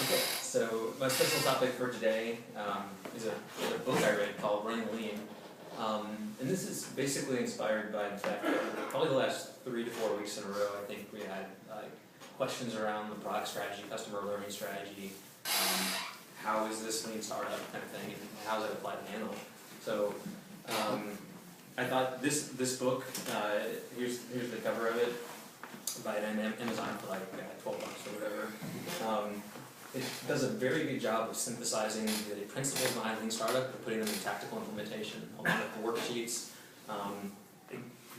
Okay, so my special topic for today is a book I read called Running Lean. And this is basically inspired by the fact that probably the last 3 to 4 weeks in a row, I think we had questions around the product strategy, customer learning strategy, how is this lean startup kind of thing, and how does it apply to Handle? So I thought this book, here's the cover of it, by Amazon for like $12 or whatever. It does a very good job of synthesizing the principles behind Lean Startup and putting them in tactical implementation, along with worksheets,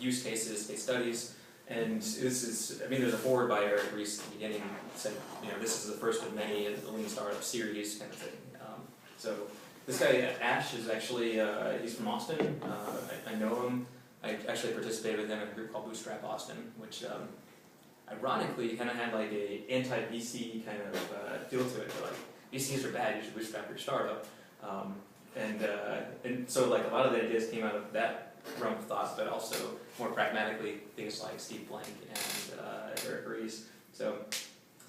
use cases, case studies, and this is, I mean, there's a foreword by Eric Ries at the beginning that said, this is the first of many in the Lean Startup series kind of thing. So this guy, Ash, is actually, he's from Austin. I know him. I actually participated with him in a group called Bootstrap Austin, which ironically kind of had like a anti-VC kind of feel to it. Like, VCs are bad, you should bootstrap your startup. And so like a lot of the ideas came out of that realm of thought, but also more pragmatically things like Steve Blank and Eric Ries. So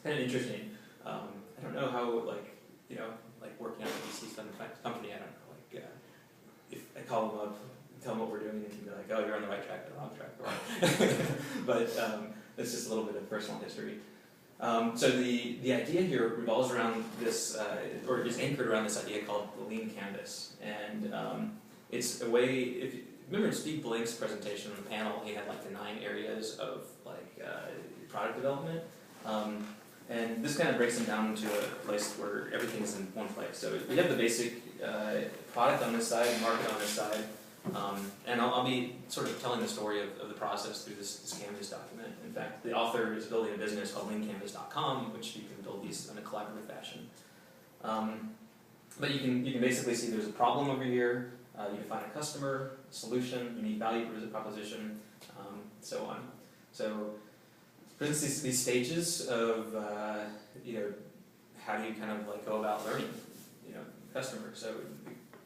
kind of interesting. I don't know how like working on a VC company, I don't know, if I call them up, tell them what we're doing, they can be like, oh, you're on the right track or the wrong track. But that's just a little bit of personal history. So the idea here revolves around this, or is anchored around this idea called the Lean Canvas. And it's a way, if you remember in Steve Blank's presentation on the panel, he had like the 9 areas of like product development. And this kind of breaks them down into a place where everything's in one place. So we have the basic product on this side, market on this side. And I'll be sort of telling the story of the process through this Canvas document. In fact, the author is building a business called leancanvas.com, which you can build these in a collaborative fashion. But you can basically see there's a problem over here, you define a customer, a solution, unique value proposition, so on. So, for instance, these stages of, how do you kind of like go about learning, customer. So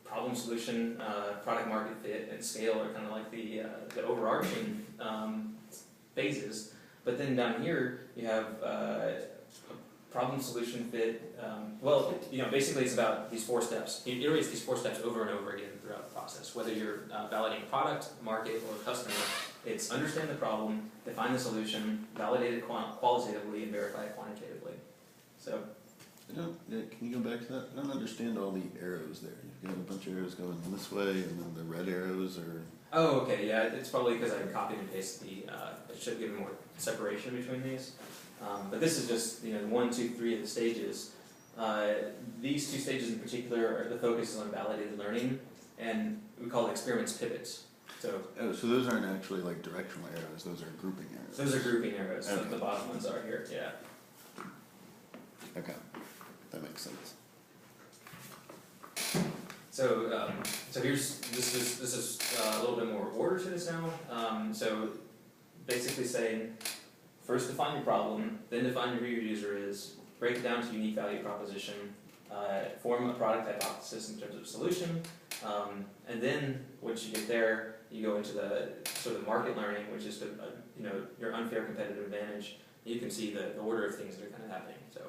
problem, solution, product market fit, and scale are kind of like the overarching phases. But then down here you have problem, solution, fit. Basically it's about these 4 steps. You iterate these 4 steps over and over again throughout the process. Whether you're validating product, market, or customer, it's understand the problem, define the solution, validate it qualitatively, and verify it quantitatively. So. Can you go back to that? I don't understand all the arrows there. You have a bunch of arrows going this way, and then the red arrows are... Oh, okay, yeah, it's probably because I copied and pasted it should give more separation between these. But this is just, 1, 2, 3 of the stages. These 2 stages in particular, the focus is on validated learning, and we call it experiments pivots. So those aren't actually like directional arrows, those are grouping arrows. Those are grouping arrows, okay. The bottom ones are here, yeah. Okay, that makes sense. So here's this is a little bit more order to this now. So basically saying, first define your problem, then define who your user is, break it down to unique value proposition, form a product hypothesis in terms of solution, and then once you get there, you go into the sort of market learning, which is your unfair competitive advantage. You can see the order of things that are kind of happening. So.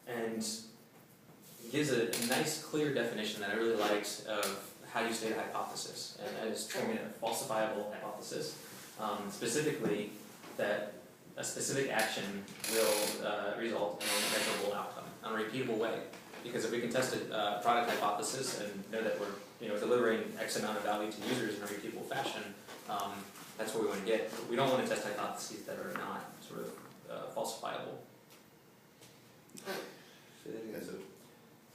And it gives a nice, clear definition that I really liked of how you state a hypothesis, and that is forming a falsifiable hypothesis. Specifically, that a specific action will result in a measurable outcome, in a repeatable way. Because if we can test a product hypothesis and know that we're delivering X amount of value to users in a repeatable fashion, that's what we want to get. We don't want to test hypotheses that are not sort of falsifiable. As a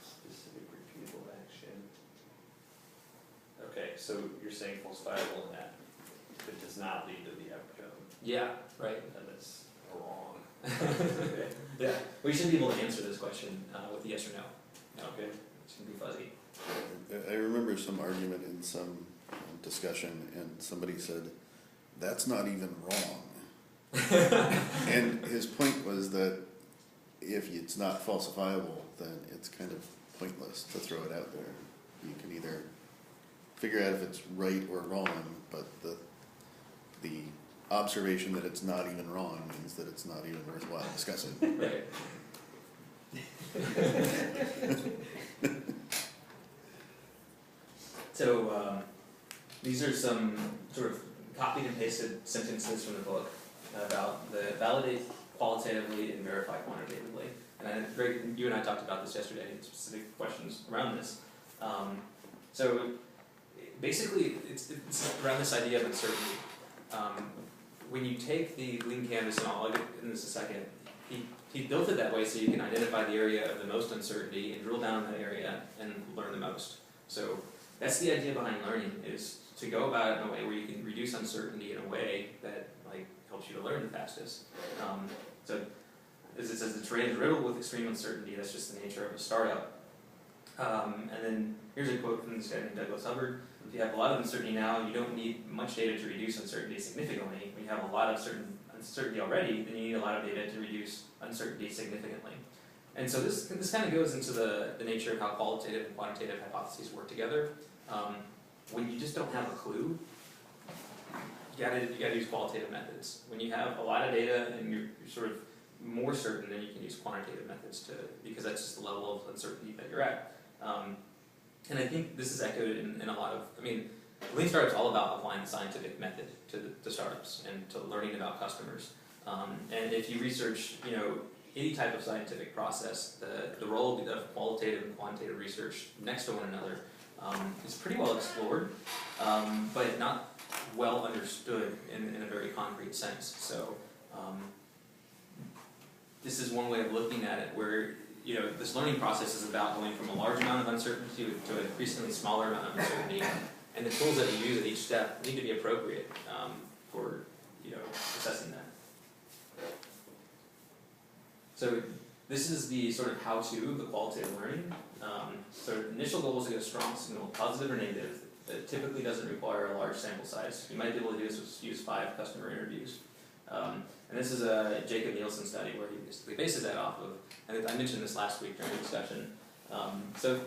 specific repeatable action. Okay, so you're saying falsifiable in that it does not lead to the outcome. Yeah, right. And that's wrong. Okay. Yeah, we should be able to answer this question with yes or no. Okay. It's going to be fuzzy. I remember some argument in some discussion, and somebody said, that's not even wrong. And his point was that if it's not falsifiable, then it's kind of pointless to throw it out there. You can either figure out if it's right or wrong, but the observation that it's not even wrong means that it's not even worthwhile discussing. Right. So, these are some sort of copied and pasted sentences from the book about the validate qualitatively and verify quantitatively. And Greg, you and I talked about this yesterday, specific questions around this. So basically, it's around this idea of uncertainty. When you take the lean canvas, and I'll get into this in a second, he built it that way so you can identify the area of the most uncertainty and drill down in that area and learn the most. So that's the idea behind learning, is to go about it in a way where you can reduce uncertainty in a way that helps you to learn the fastest. So as it says, the terrain is riddled with extreme uncertainty. That's just the nature of a startup. And then here's a quote from this guy named Douglas Hubbard. If you have a lot of uncertainty now, you don't need much data to reduce uncertainty significantly. When you have a lot of uncertainty already, then you need a lot of data to reduce uncertainty significantly. And so this kind of goes into the nature of how qualitative and quantitative hypotheses work together. When you just don't have a clue, you gotta use qualitative methods. When you have a lot of data and you're sort of more certain, then you can use quantitative methods because that's just the level of uncertainty that you're at. And I think this is echoed in a lot of, Lean Startup is all about applying the scientific method to startups and to learning about customers. And if you research, any type of scientific process, the role of qualitative and quantitative research next to one another is pretty well explored, but not well understood in a very concrete sense. So this is one way of looking at it where this learning process is about going from a large amount of uncertainty to an increasingly smaller amount of uncertainty, and the tools that you use at each step need to be appropriate for assessing that. So this is the sort of how-to of the qualitative learning. So initial goal is to get a strong signal, positive or negative, that typically doesn't require a large sample size. You might be able to do this with use 5 customer interviews. And this is a Jacob Nielsen study where he basically bases that off of, and I mentioned this last week during the discussion. So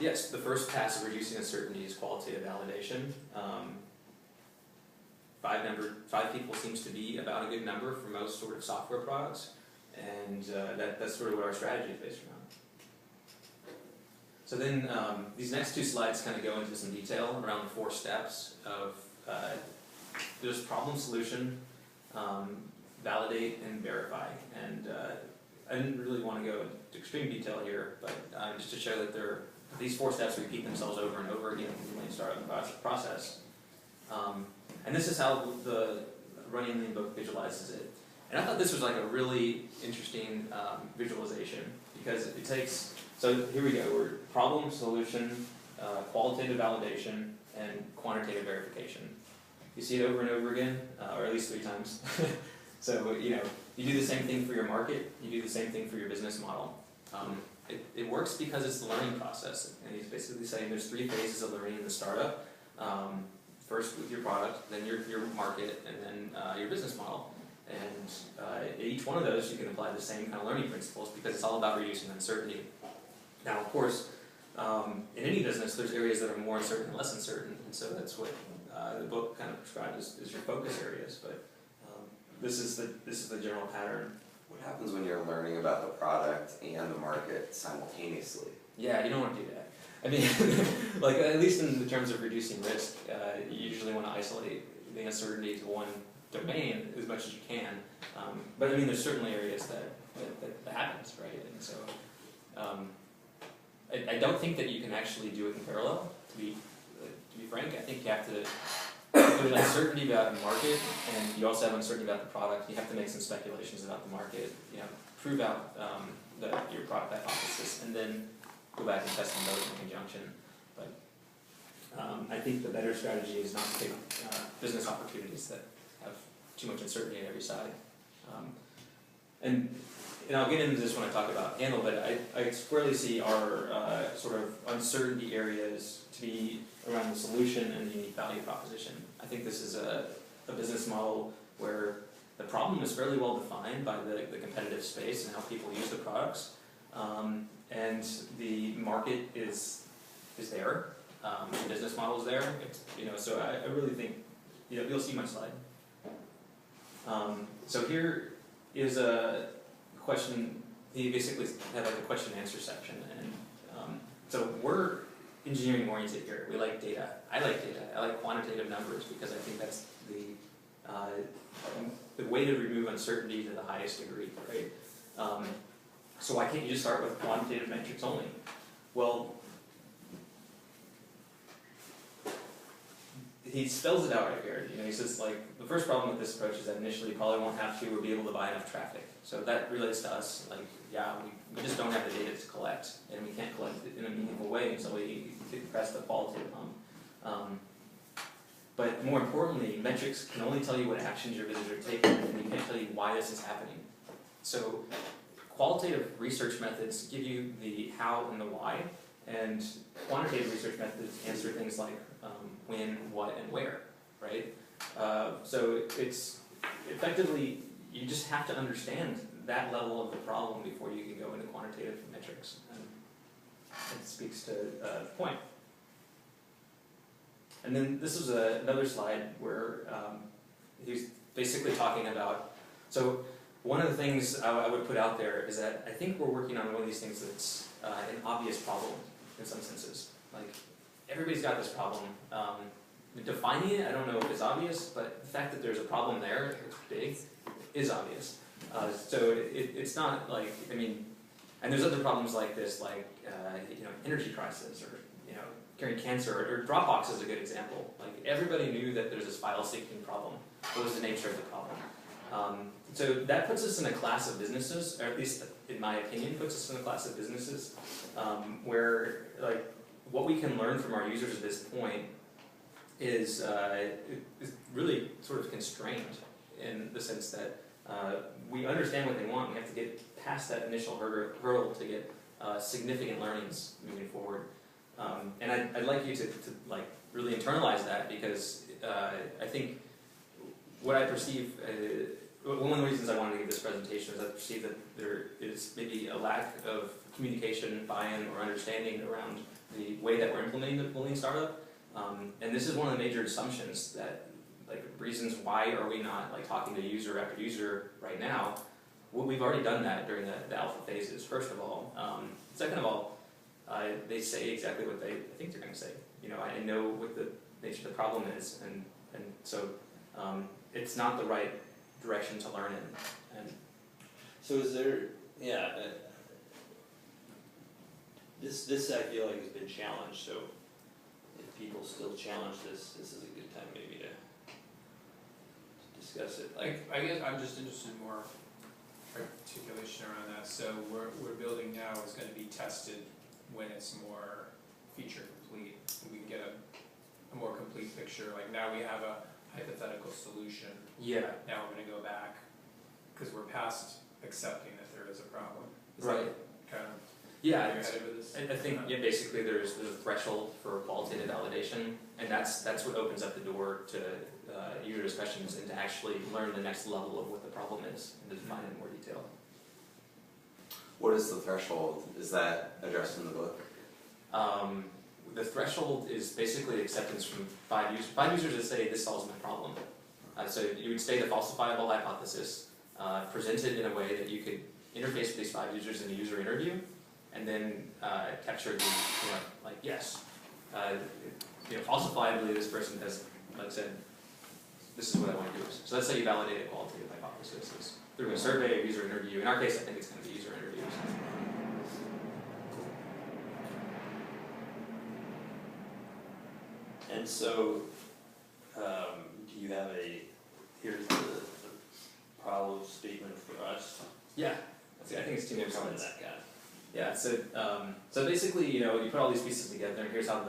yes, the first pass of reducing uncertainty is qualitative validation. 5 people seems to be about a good number for most sort of software products, and that's sort of what our strategy is based around. So then these next 2 slides kind of go into some detail around the 4 steps of there's problem solution, validate, and verify. And I didn't really want to go into extreme detail here, but just to show that these 4 steps repeat themselves over and over again in the Lean Startup process. And this is how the Running Lean book visualizes it. And I thought this was like a really interesting visualization because it takes, so here we go, we're problem, solution, qualitative validation, and quantitative verification. You see it over and over again, or at least 3 times. So, you do the same thing for your market, you do the same thing for your business model. It works because it's the learning process. And he's basically saying there's 3 phases of learning in the startup. First with your product, then your market, and then your business model. And each one of those you can apply the same kind of learning principles because it's all about reducing uncertainty. Now, of course, in any business, there's areas that are more uncertain and less uncertain, and so that's what the book kind of described as your focus areas. But this is the general pattern. What happens when you're learning about the product and the market simultaneously? Yeah, you don't want to do that. Like at least in the terms of reducing risk, you usually want to isolate the uncertainty to one domain as much as you can. But there's certainly areas that happens, right? And so I don't think that you can actually do it in parallel. To be frank, I think you have to. There's uncertainty about the market, and you also have uncertainty about the product. You have to make some speculations about the market. Prove out your product hypothesis, and then go back and test them both in conjunction. But I think the better strategy is not to take business opportunities that have too much uncertainty on every side. And I'll get into this when I talk about Handle, but I squarely see our sort of uncertainty areas to be around the solution and the unique value proposition. I think this is a business model where the problem is fairly well defined by the competitive space and how people use the products. And the market is there, the business model is there. So I really think, you'll see my slide. So here is a question, he basically had like a question and answer section, and so we're engineering oriented here. We like data. I like data. I like quantitative numbers because I think that's the way to remove uncertainty to the highest degree, right? So why can't you just start with quantitative metrics only? Well, he spells it out right here. You know, he says like the first problem with this approach is that initially you probably won't have to or be able to buy enough traffic. So that relates to us. Like, yeah, we just don't have the data to collect, and we can't collect it in a meaningful way until we press the qualitative hump. But more importantly, metrics can only tell you what actions your visitors are taking, and they can't tell you why this is happening. So qualitative research methods give you the how and the why, and quantitative research methods answer things like when, what, and where, right? So it's effectively, you just have to understand that level of the problem before you can go into quantitative metrics. And it speaks to the point. And then this is another slide where he's basically talking about, so one of the things I would put out there is that I think we're working on one of these things that's an obvious problem in some senses. Like, everybody's got this problem. Defining it, I don't know if it's obvious, but the fact that there's a problem there, it's big, is obvious. So it's not like, I mean, and there's other problems like this, like, you know, energy crisis, or, you know, curing cancer, or Dropbox is a good example. Like, everybody knew that there's this file syncing problem. What was the nature of the problem? So that puts us in a class of businesses, or at least in my opinion, puts us in a class of businesses where, like, what we can learn from our users at this point is really sort of constrained in the sense that we understand what they want. We have to get past that initial hurdle to get significant learnings moving forward. And I'd like you to like really internalize that, because I think what I perceive, one of the reasons I wanted to give this presentation is I perceive that there is maybe a lack of communication, buy-in, or understanding around the way that we're implementing the Lean Startup. And this is one of the major assumptions that, like, reasons why are we not like talking to user after user right now. Well, we've already done that during the alpha phases, first of all. Second of all, they say exactly what I think they're going to say. You know, I know what the nature of the problem is, and so it's not the right direction to learn in. And So is there, yeah, this I feel like has been challenged, so if people still challenge this is a good time maybe to discuss it. Like, I guess I'm just interested in more articulation around that. So we're building now is going to be tested when it's more feature complete. We can get a more complete picture. Like, now we have a hypothetical solution. yeah, Now we're going to go back because we're past accepting that there is a problem. Is right. that kind of Yeah, where you're headed with this? I think basically there's a threshold for qualitative validation, and that's what opens up the door to user discussions and to actually learn the next level of what the problem is and to define it in more detail. What is the threshold? Is that addressed in the book? The threshold is basically acceptance from 5 users. 5 users that say this solves my problem. So you would state a falsifiable hypothesis, presented in a way that you could interface with these 5 users in a user interview, and then capture the, you know, like, yes, you know, falsifiably this person has, like, said, this is what I want to do. So that's how you validate a qualitative hypothesis, is through a survey, a user interview. In our case, I think it's going to be user interviews. and so, do you have here's the problem statement for us? Yeah, I think it's 2 more What's comments. that guy? Yeah, so basically, you know, you put all these pieces together, and here's how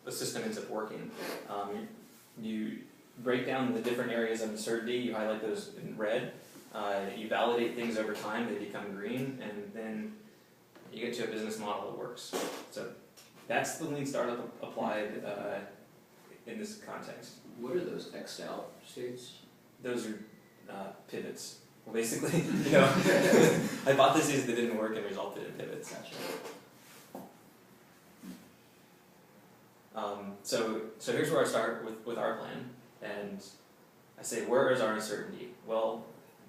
the system ends up working. You break down the different areas of uncertainty, you highlight those in red, you validate things over time, they become green, and then you get to a business model that works. So that's the Lean Startup applied in this context. What are those X'd out states? Those are pivots. Well, basically, you know, hypotheses that didn't work and resulted in pivots. Gotcha. So here's where I start with our plan, and I say, where is our uncertainty? Well,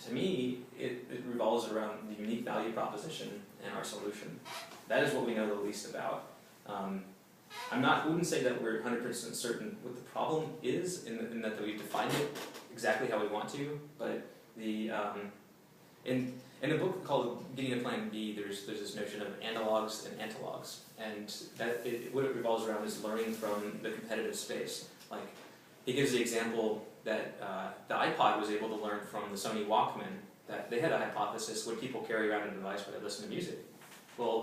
to me, it revolves around the unique value proposition and our solution. That is what we know the least about. Wouldn't say that we're 100% certain what the problem is, in that we've defined it exactly how we want to, but in a book called Getting to Plan B, there's this notion of analogs and antilogs, and what it revolves around is learning from the competitive space. Like, he gives the example that the iPod was able to learn from the Sony Walkman, that they had a hypothesis: would people carry around a device where they listen to music? Well,